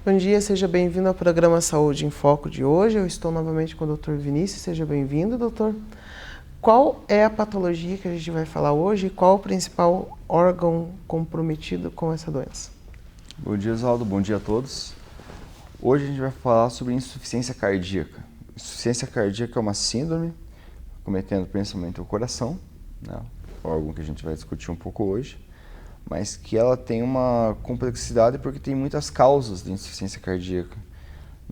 Bom dia, seja bem-vindo ao programa Saúde em Foco de hoje. Eu estou novamente com o Dr. Vinícius. Seja bem-vindo, doutor. Qual é a patologia que a gente vai falar hoje e qual o principal órgão comprometido com essa doença? Bom dia, Oswaldo. Bom dia a todos. Hoje a gente vai falar sobre insuficiência cardíaca. Insuficiência cardíaca é uma síndrome cometendo principalmente o coração, né? Órgão que a gente vai discutir um pouco hoje, mas que ela tem uma complexidade porque tem muitas causas de insuficiência cardíaca.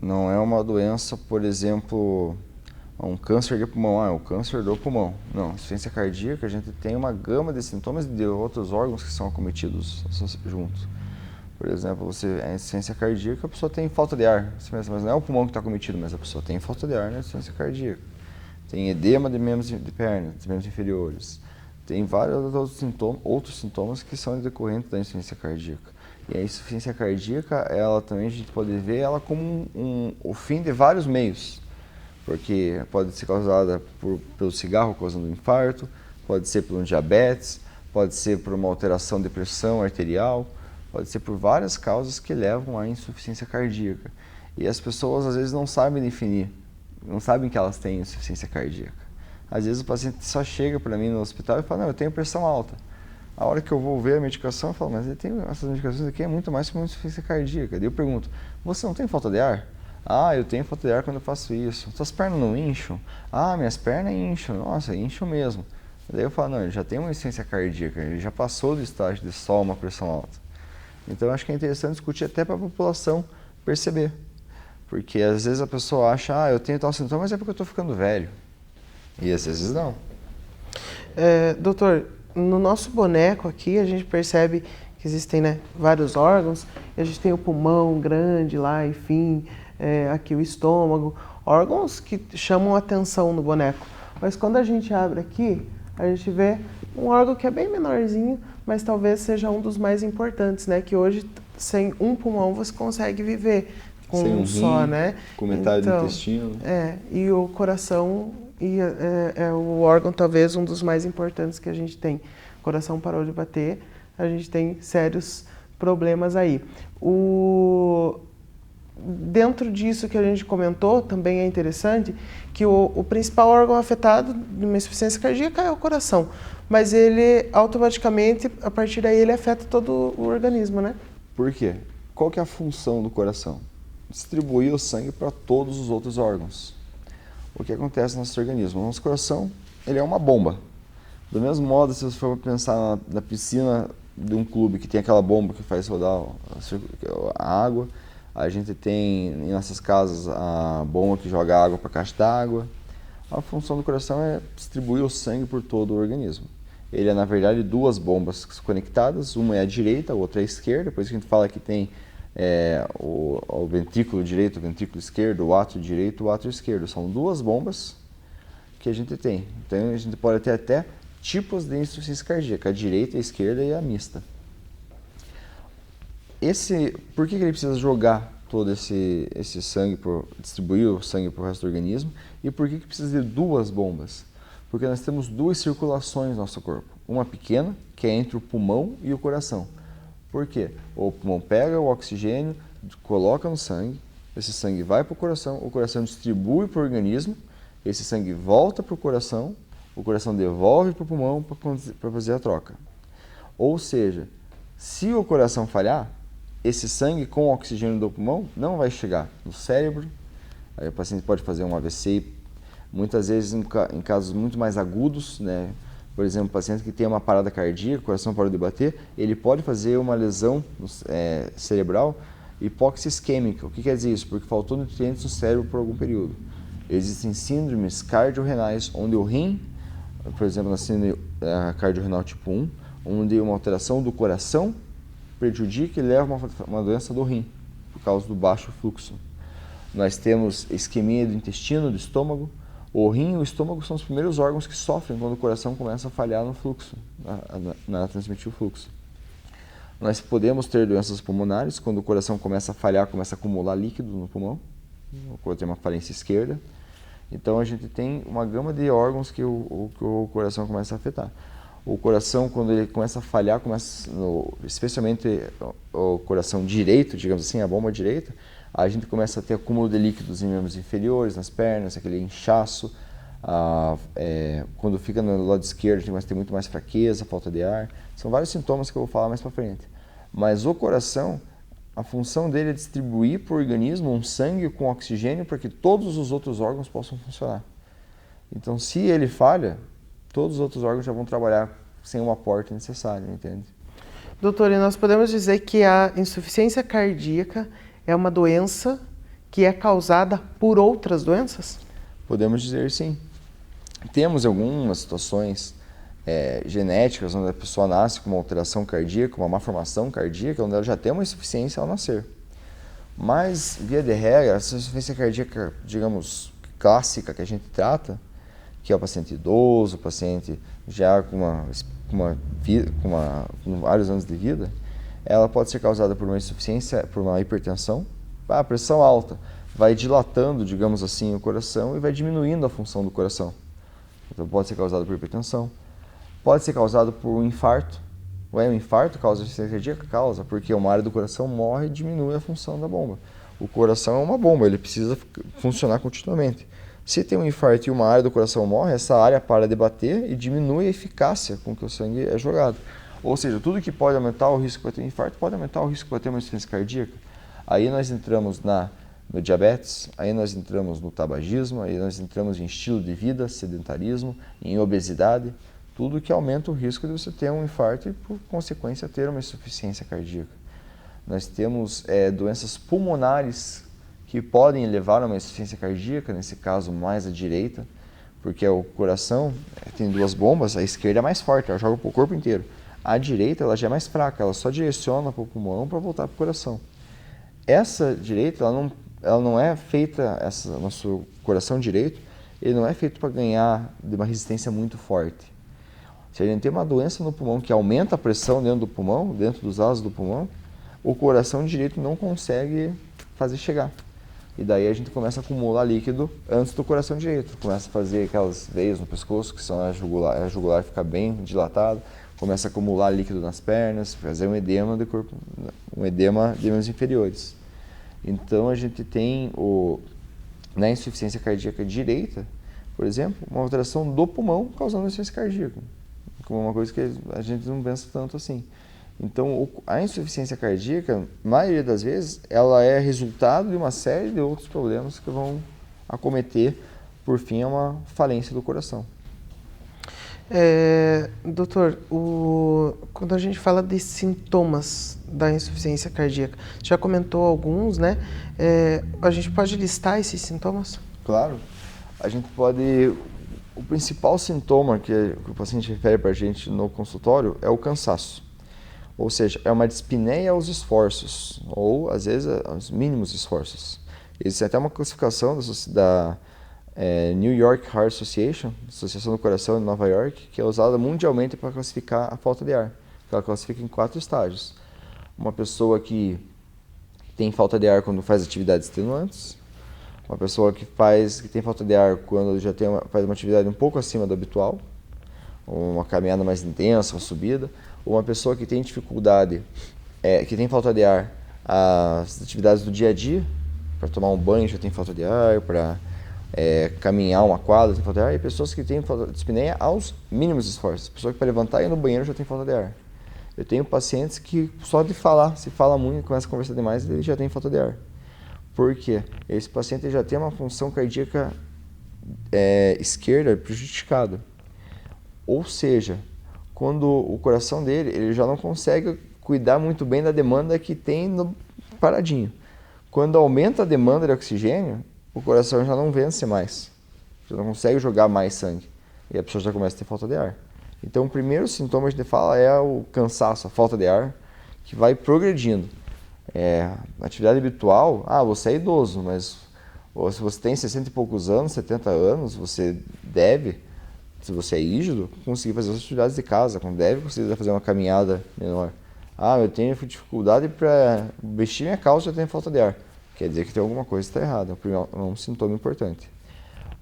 Não é uma doença, por exemplo, um câncer de pulmão, é o câncer do pulmão. Não, insuficiência cardíaca a gente tem uma gama de sintomas de outros órgãos que são acometidos juntos. Por exemplo, a insuficiência cardíaca, a pessoa tem falta de ar. Você pensa, mas não é o pulmão que está acometido, mas a pessoa tem falta de ar na insuficiência cardíaca. Tem edema de membros de perna, de membros inferiores. Tem vários outros sintomas que são decorrentes da insuficiência cardíaca. E a insuficiência cardíaca, ela também a gente pode ver ela como o fim de vários meios. Porque pode ser causada pelo cigarro causando um infarto, pode ser por um diabetes, pode ser por uma alteração de pressão arterial, pode ser por várias causas que levam à insuficiência cardíaca. E as pessoas às vezes não sabem definir, não sabem que elas têm insuficiência cardíaca. Às vezes o paciente só chega para mim no hospital e fala, não, eu tenho pressão alta. A hora que eu vou ver a medicação, eu falo, mas ele tem essas medicações aqui é muito mais que uma insuficiência cardíaca. Daí eu pergunto, você não tem falta de ar? Ah, eu tenho falta de ar quando eu faço isso. Suas pernas não incham? Ah, minhas pernas incham. Nossa, incham mesmo. Daí eu falo, não, ele já tem uma insuficiência cardíaca, ele já passou do estágio de só uma pressão alta. Então eu acho que é interessante discutir até para a população perceber. Porque às vezes a pessoa acha, eu tenho tal sintoma, mas é porque eu estou ficando velho. E às vezes não. Doutor, no nosso boneco aqui a gente percebe que existem, né, vários órgãos. A gente tem o pulmão grande lá, enfim, aqui o estômago. Órgãos que chamam a atenção no boneco. Mas quando a gente abre aqui, a gente vê um órgão que é bem menorzinho, mas talvez seja um dos mais importantes, né? Que hoje, sem um pulmão, você consegue viver com sem um só, rim, né? com metade do intestino. E o coração é o órgão talvez um dos mais importantes que a gente tem. O coração parou de bater, a gente tem sérios problemas aí. Dentro disso que a gente comentou, também é interessante que o principal órgão afetado de uma insuficiência cardíaca é o coração, mas ele automaticamente, a partir daí, ele afeta todo o organismo, né? Por quê? Qual que é a função do coração? Distribuir o sangue para todos os outros órgãos. O que acontece no nosso organismo? O nosso coração, ele é uma bomba. Do mesmo modo, se você for pensar na piscina de um clube que tem aquela bomba que faz rodar a água, a gente tem em nossas casas a bomba que joga água para a caixa d'água. A função do coração é distribuir o sangue por todo o organismo. Ele é, na verdade, duas bombas conectadas, uma é a direita, a outra é a esquerda, por isso que a gente fala que tem o ventrículo direito, o ventrículo esquerdo, o átrio direito, o átrio esquerdo. São duas bombas que a gente tem. Então a gente pode ter até tipos de insuficiência cardíaca, a direita, a esquerda e a mista. Por que ele precisa jogar todo esse sangue, distribuir o sangue para o resto do organismo? E por que precisa de duas bombas? Porque nós temos duas circulações no nosso corpo. Uma pequena, que é entre o pulmão e o coração. Por quê? O pulmão pega o oxigênio, coloca no sangue, esse sangue vai para o coração distribui para o organismo, esse sangue volta para o coração devolve para o pulmão para fazer a troca. Ou seja, se o coração falhar, esse sangue com o oxigênio do pulmão não vai chegar no cérebro, aí o paciente pode fazer um AVC, muitas vezes em casos muito mais agudos, né? Por exemplo, um paciente que tem uma parada cardíaca, o coração parou de bater, ele pode fazer uma lesão cerebral hipóxia isquêmica. O que quer dizer isso? Porque faltou nutrientes no cérebro por algum período. Existem síndromes cardiorrenais, onde o rim, por exemplo, na síndrome cardiorrenal tipo 1, onde uma alteração do coração prejudica e leva a uma doença do rim, por causa do baixo fluxo. Nós temos isquemia do intestino, do estômago. O rim e o estômago são os primeiros órgãos que sofrem quando o coração começa a falhar no fluxo, na transmitir o fluxo. Nós podemos ter doenças pulmonares, quando o coração começa a falhar, começa a acumular líquido no pulmão, ou tem uma falência esquerda. Então a gente tem uma gama de órgãos que o coração começa a afetar. O coração, quando ele começa a falhar, especialmente o coração direito, digamos assim, a bomba direita, a gente começa a ter acúmulo de líquidos em membros inferiores, nas pernas, aquele inchaço. Quando fica no lado esquerdo, a gente começa a ter muito mais fraqueza, falta de ar. São vários sintomas que eu vou falar mais para frente. Mas o coração, a função dele é distribuir para o organismo um sangue com oxigênio para que todos os outros órgãos possam funcionar. Então, se ele falha, todos os outros órgãos já vão trabalhar sem o aporte necessário, entende? Doutor, e nós podemos dizer que a insuficiência cardíaca é uma doença que é causada por outras doenças? Podemos dizer sim. Temos algumas situações genéticas onde a pessoa nasce com uma alteração cardíaca, uma malformação cardíaca, onde ela já tem uma insuficiência ao nascer. Mas, via de regra, essa insuficiência cardíaca, digamos, clássica que a gente trata, que é o paciente idoso, o paciente já com vários anos de vida, ela pode ser causada por uma insuficiência, por uma hipertensão, a pressão alta vai dilatando, digamos assim, o coração e vai diminuindo a função do coração. Então pode ser causado por hipertensão, pode ser causado por um infarto. O infarto causa insuficiência cardíaca? Causa, porque uma área do coração morre e diminui a função da bomba. O coração é uma bomba, ele precisa funcionar continuamente. Se tem um infarto e uma área do coração morre, essa área para de bater e diminui a eficácia com que o sangue é jogado. Ou seja, tudo que pode aumentar o risco para ter um infarto pode aumentar o risco para ter uma insuficiência cardíaca. Aí nós entramos no diabetes, aí nós entramos no tabagismo, aí nós entramos em estilo de vida, sedentarismo, em obesidade, tudo que aumenta o risco de você ter um infarto e, por consequência, ter uma insuficiência cardíaca. Nós temos doenças pulmonares que podem levar a uma insuficiência cardíaca, nesse caso mais à direita, porque o coração tem duas bombas, a esquerda é mais forte, ela joga para o corpo inteiro. A direita ela já é mais fraca, ela só direciona para o pulmão para voltar para o coração. Essa direita, ela não é feita, nosso coração direito, ele não é feito para ganhar de uma resistência muito forte. Se a gente tem uma doença no pulmão que aumenta a pressão dentro do pulmão, dentro dos vasos do pulmão, o coração direito não consegue fazer chegar. E daí a gente começa a acumular líquido antes do coração direito. Começa a fazer aquelas veias no pescoço, que são a jugular fica bem dilatado, começa a acumular líquido nas pernas, fazer um edema do corpo, um edema de membros inferiores. Então a gente tem na insuficiência cardíaca direita, por exemplo, uma alteração do pulmão causando insuficiência cardíaca, como uma coisa que a gente não pensa tanto assim. Então, a insuficiência cardíaca, na maioria das vezes, ela é resultado de uma série de outros problemas que vão acometer, por fim, a uma falência do coração. Doutor, quando a gente fala de sintomas da insuficiência cardíaca, já comentou alguns, né? A gente pode listar esses sintomas? Claro. A gente pode... O principal sintoma que o paciente refere para a gente no consultório é o cansaço. Ou seja, é uma dispneia aos esforços, ou às vezes aos mínimos esforços. Existe até uma classificação da New York Heart Association, Associação do Coração de Nova York, que é usada mundialmente para classificar a falta de ar. Ela classifica em 4 estágios. Uma pessoa que tem falta de ar quando faz atividades extenuantes, uma pessoa que tem falta de ar quando já faz uma atividade um pouco acima do habitual, uma caminhada mais intensa, uma subida, ou uma pessoa que tem dificuldade, que tem falta de ar, as atividades do dia a dia, para tomar um banho já tem falta de ar, para caminhar uma quadra tem falta de ar, e pessoas que têm falta de dispneia aos mínimos esforços, pessoa que para levantar e ir no banheiro já tem falta de ar. Eu tenho pacientes que só de falar, se fala muito, começa a conversar demais, ele já tem falta de ar. Por quê? Esse paciente já tem uma função cardíaca esquerda prejudicada. Ou seja, quando o coração dele, ele já não consegue cuidar muito bem da demanda que tem no paradinho. Quando aumenta a demanda de oxigênio, o coração já não vence mais, já não consegue jogar mais sangue, e a pessoa já começa a ter falta de ar. Então o primeiro sintoma que a gente fala é o cansaço, a falta de ar, que vai progredindo. Atividade habitual, você é idoso, mas se você tem 60 e poucos anos, 70 anos, você deve, se você é rígido, conseguir fazer as atividades de casa, quando deve conseguir fazer uma caminhada menor. Eu tenho dificuldade para vestir minha calça e eu tenho falta de ar. Quer dizer que tem alguma coisa que está errada, é um sintoma importante.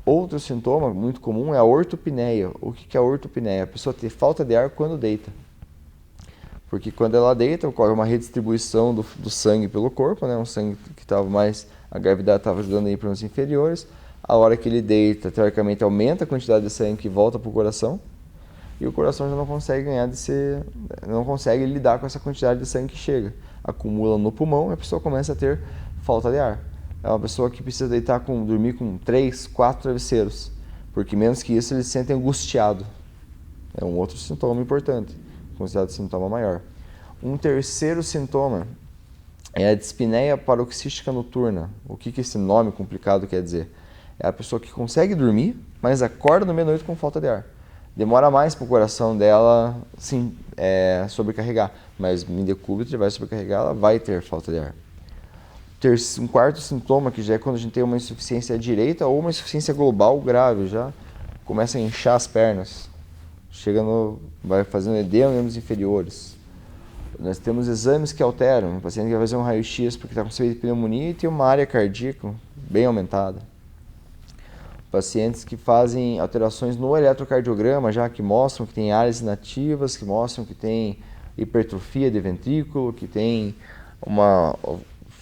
Outro sintoma muito comum é a ortopneia. O que é a ortopneia? A pessoa ter falta de ar quando deita. Porque quando ela deita, ocorre uma redistribuição do sangue pelo corpo, né? Um sangue que estava mais... A gravidade estava ajudando aí para os inferiores. A hora que ele deita, teoricamente, aumenta a quantidade de sangue que volta para o coração. E o coração já não consegue não consegue lidar com essa quantidade de sangue que chega. Acumula no pulmão e a pessoa começa a ter falta de ar. É uma pessoa que precisa dormir com 3, 4 travesseiros. Porque menos que isso ele se sente angustiado. É um outro sintoma importante, considerado sintoma maior. Um terceiro sintoma é a dispneia paroxística noturna. O que esse nome complicado quer dizer? É a pessoa que consegue dormir, mas acorda no meia-noite com falta de ar. Demora mais para o coração dela sobrecarregar, mas em decúbito vai sobrecarregar, ela vai ter falta de ar. Um quarto sintoma, que já é quando a gente tem uma insuficiência direita ou uma insuficiência global grave, já começa a inchar as pernas, vai fazendo edema nos membros inferiores. Nós temos exames que alteram, o paciente vai fazer um raio-x porque está com suspeita de pneumonia e tem uma área cardíaca bem aumentada. Pacientes que fazem alterações no eletrocardiograma, já que mostram que tem áreas inativas, que mostram que tem hipertrofia de ventrículo, que tem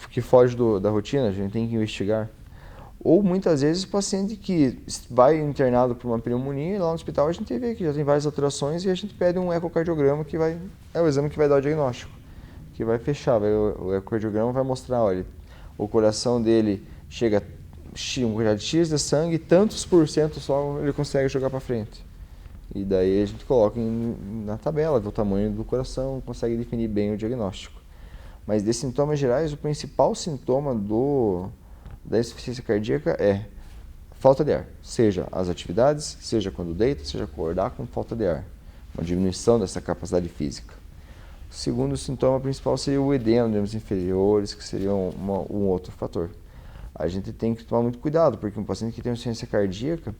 que foge da rotina, a gente tem que investigar. Ou muitas vezes o paciente que vai internado por uma pneumonia, lá no hospital a gente vê que já tem várias alterações e a gente pede um ecocardiograma que é o exame que vai dar o diagnóstico, que vai fechar. O ecocardiograma vai mostrar, olha, o coração dele chega a um quantidade X de sangue, tantos por cento só ele consegue jogar para frente. E daí a gente coloca na tabela, vê o tamanho do coração, consegue definir bem o diagnóstico. Mas de sintomas gerais, o principal sintoma da insuficiência cardíaca é falta de ar, seja as atividades, seja quando deita, seja acordar com falta de ar, uma diminuição dessa capacidade física. O segundo sintoma principal seria o edema nos membros inferiores, que seria um outro fator. A gente tem que tomar muito cuidado, porque um paciente que tem insuficiência cardíaca,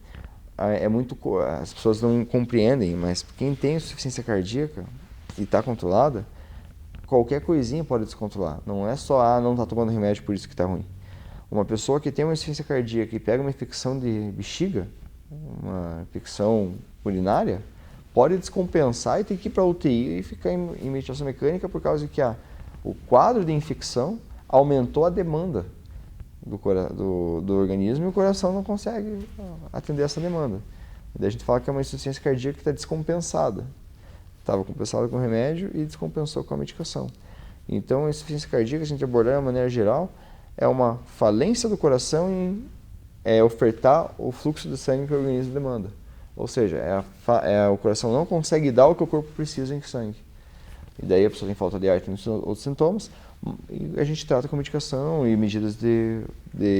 as pessoas não compreendem, mas quem tem insuficiência cardíaca e está controlada, qualquer coisinha pode descontrolar. Não é só, não está tomando remédio por isso que está ruim. Uma pessoa que tem uma insuficiência cardíaca e pega uma infecção de bexiga, uma infecção urinária, pode descompensar e ter que ir para a UTI e ficar em ventilação mecânica por causa que o quadro de infecção aumentou a demanda do organismo e o coração não consegue atender essa demanda. E daí a gente fala que é uma insuficiência cardíaca que está descompensada. Estava compensada com remédio e descompensou com a medicação. Então, a insuficiência cardíaca, a gente abordar de uma maneira geral, é uma falência do coração em ofertar o fluxo de sangue que o organismo demanda. Ou seja, o coração não consegue dar o que o corpo precisa em sangue. E daí a pessoa tem falta de ar, tem outros sintomas, e a gente trata com medicação e medidas de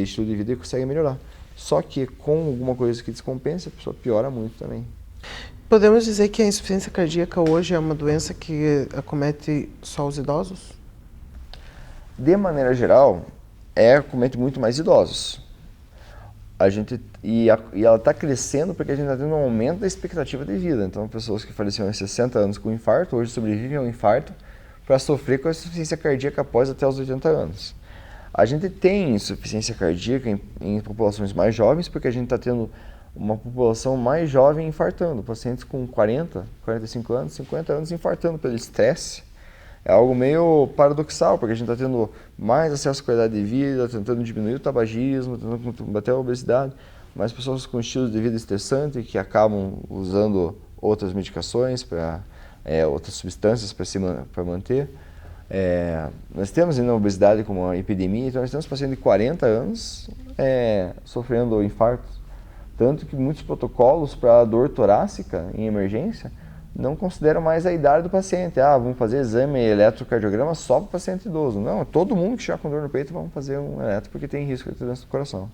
estilo de vida e consegue melhorar. Só que com alguma coisa que descompensa, a pessoa piora muito também. Podemos dizer que a insuficiência cardíaca hoje é uma doença que acomete só os idosos? De maneira geral, acomete muito mais idosos. E ela está crescendo porque a gente está tendo um aumento da expectativa de vida. Então, pessoas que faleceram aos 60 anos com infarto, hoje sobrevivem ao infarto para sofrer com a insuficiência cardíaca após até os 80 anos. A gente tem insuficiência cardíaca em populações mais jovens porque a gente está tendo uma população mais jovem infartando, pacientes com 40, 45 anos, 50 anos infartando pelo estresse. É algo meio paradoxal, porque a gente está tendo mais acesso à qualidade de vida, tentando diminuir o tabagismo, tentando combater a obesidade, mas pessoas com estilos de vida estressante que acabam usando outras medicações, outras substâncias para manter. Nós temos ainda a obesidade como uma epidemia, então nós temos pacientes de 40 anos sofrendo infarto. Tanto que muitos protocolos para dor torácica em emergência não consideram mais a idade do paciente. Vamos fazer exame eletrocardiograma só para o paciente idoso. Não, todo mundo que estiver com dor no peito vamos fazer um eletro porque tem risco de doença do coração.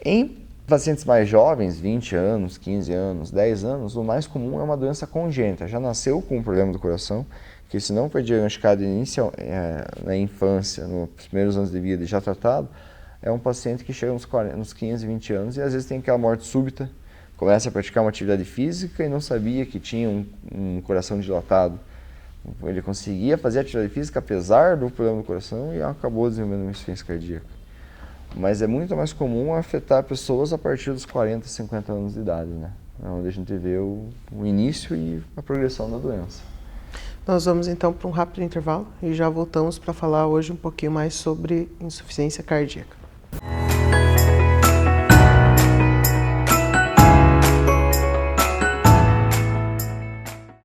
Em pacientes mais jovens, 20 anos, 15 anos, 10 anos, o mais comum é uma doença congênita. Já nasceu com um problema do coração, que se não foi diagnosticado na infância, nos primeiros anos de vida e já tratado, é um paciente que chega nos 15, 20 anos e às vezes tem aquela morte súbita, começa a praticar uma atividade física e não sabia que tinha um coração dilatado. Ele conseguia fazer atividade física apesar do problema do coração e acabou desenvolvendo uma insuficiência cardíaca. mas é muito mais comum afetar pessoas a partir dos 40, 50 anos de idade, né? É onde a gente vê o início e a progressão da doença. Nós vamos então para um rápido intervalo e já voltamos para falar hoje um pouquinho mais sobre insuficiência cardíaca.